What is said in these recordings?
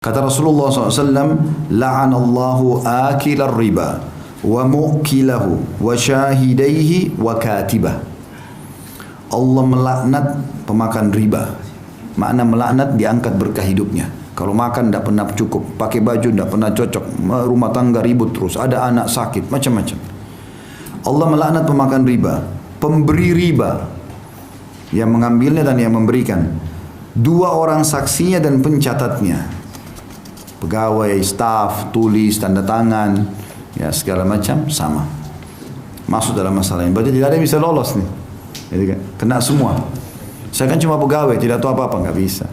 Kata Rasulullah SAW, la'anallahu akilar riba wa mu'kilahu wa syahidaihi wa katibah. Allah melaknat pemakan riba. Makna melaknat, diangkat berkah hidupnya. Kalau makan tidak pernah cukup, pakai baju tidak pernah cocok, rumah tangga ribut terus, ada anak sakit, macam-macam. Allah melaknat pemakan riba, pemberi riba, yang mengambilnya dan yang memberikan. Dua orang saksinya dan pencatatnya. Pegawai, staf, tulis, tanda tangan, ya segala macam sama. Masuk dalam masalah ini. Berarti tidak ada yang bisa lolos nih. Jadi kan, kena semua. Saya kan cuma pegawai, tidak tahu apa-apa, nggak bisa.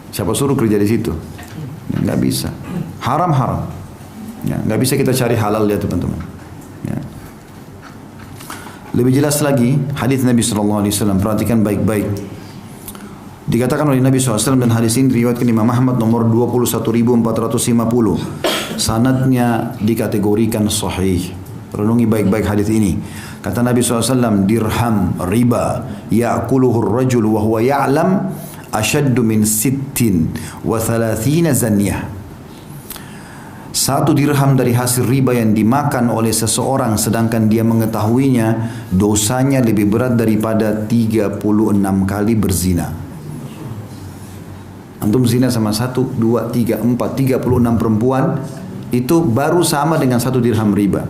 Siapa suruh kerja di situ? Nggak bisa. Haram-haram. Ya, nggak bisa kita cari halal ya teman-teman. Ya. Lebih jelas lagi, hadis Nabi SAW, perhatikan baik-baik. Dikatakan oleh Nabi SAW dan hadis ini diriwayatkan Imam Ahmad nomor 21.450. Sanadnya dikategorikan sahih. Renungi baik-baik hadis ini. Kata Nabi SAW, dirham riba ya'kuluhu ar-rajul wa huwa ya'lam ashaddu min 36 zanyah. Satu dirham dari hasil riba yang dimakan oleh seseorang sedangkan dia mengetahuinya, dosanya lebih berat daripada 36 kali berzina. Antum zina sama 1, 2, 3, 4, 36 perempuan, itu baru sama dengan 1 dirham riba.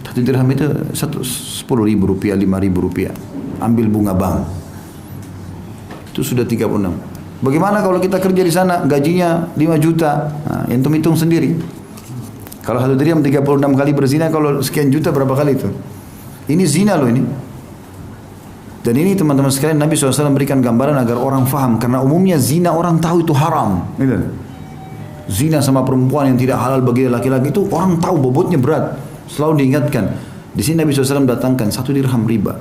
1 dirham itu 10.000 rupiah, 5.000 rupiah. Ambil bunga bank. Itu sudah 36. Bagaimana kalau kita kerja di sana, gajinya 5 juta? Nah, antum hitung sendiri. Kalau 1 dirham 36 kali berzina, kalau sekian juta berapa kali itu? Ini zina loh ini. Dan ini teman-teman sekalian, Nabi SAW berikan gambaran agar orang faham. Karena umumnya zina orang tahu itu haram. Zina sama perempuan yang tidak halal bagi laki-laki itu orang tahu bobotnya berat. Selalu diingatkan. Di sini Nabi SAW datangkan 1 dirham riba.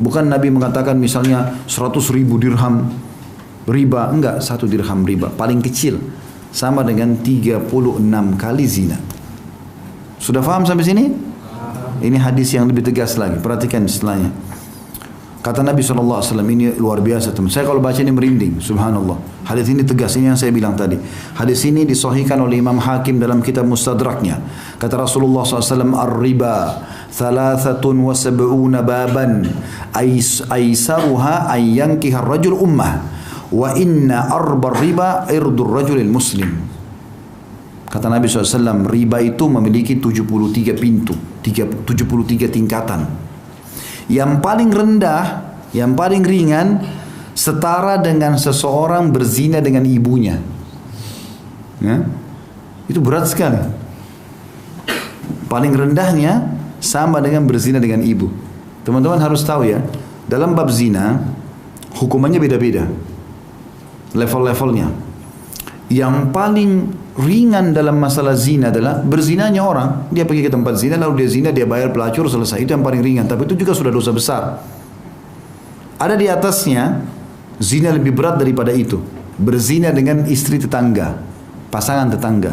Bukan Nabi mengatakan misalnya 100.000 dirham riba. Enggak, 1 dirham riba. Paling kecil. Sama dengan 36 kali zina. Sudah faham sampai sini? Ini hadis yang lebih tegas lagi. Perhatikan setelahnya. Kata Nabi SAW, ini luar biasa teman. Saya kalau baca ini merinding, subhanallah. Hadis ini tegas, ini yang saya bilang tadi. Hadis ini disahihkan oleh Imam Hakim dalam kitab Mustadraknya. Kata Rasulullah SAW, ar-riba 73 baban aisaruha ayyankiha ar-rajul ummah wa inna arba riba irdur rajulil muslim. Kata Nabi SAW, riba itu memiliki 73 pintu, 73 tingkatan. Yang paling rendah, yang paling ringan, setara dengan seseorang berzina dengan ibunya. Ya? Itu berat sekali. Paling rendahnya sama dengan berzina dengan ibu. Teman-teman harus tahu ya, dalam bab zina, hukumannya beda-beda. Level-levelnya. Yang paling ringan dalam masalah zina adalah berzinanya orang. Dia pergi ke tempat zina, lalu dia zina, dia bayar pelacur, selesai. Itu yang paling ringan. Tapi itu juga sudah dosa besar. Ada di atasnya, zina lebih berat daripada itu. Berzina dengan istri tetangga, pasangan tetangga.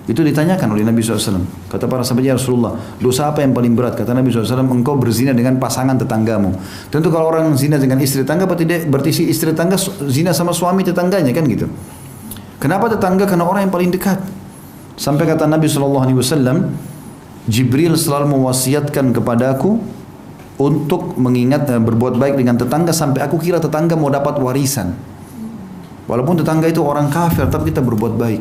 Itu ditanyakan oleh Nabi SAW. Kata para sahabat, ya Rasulullah, dosa apa yang paling berat? Kata Nabi SAW, engkau berzina dengan pasangan tetanggamu. Tentu kalau orang zina dengan istri tetangga, berarti si istri tetangga zina sama suami tetangganya, kan gitu. Kenapa tetangga? Karena orang yang paling dekat. Sampai kata Nabi SAW, Jibril selalu mewasiatkan kepadaku untuk mengingat berbuat baik dengan tetangga sampai aku kira tetangga mau dapat warisan. Walaupun tetangga itu orang kafir, tapi kita berbuat baik.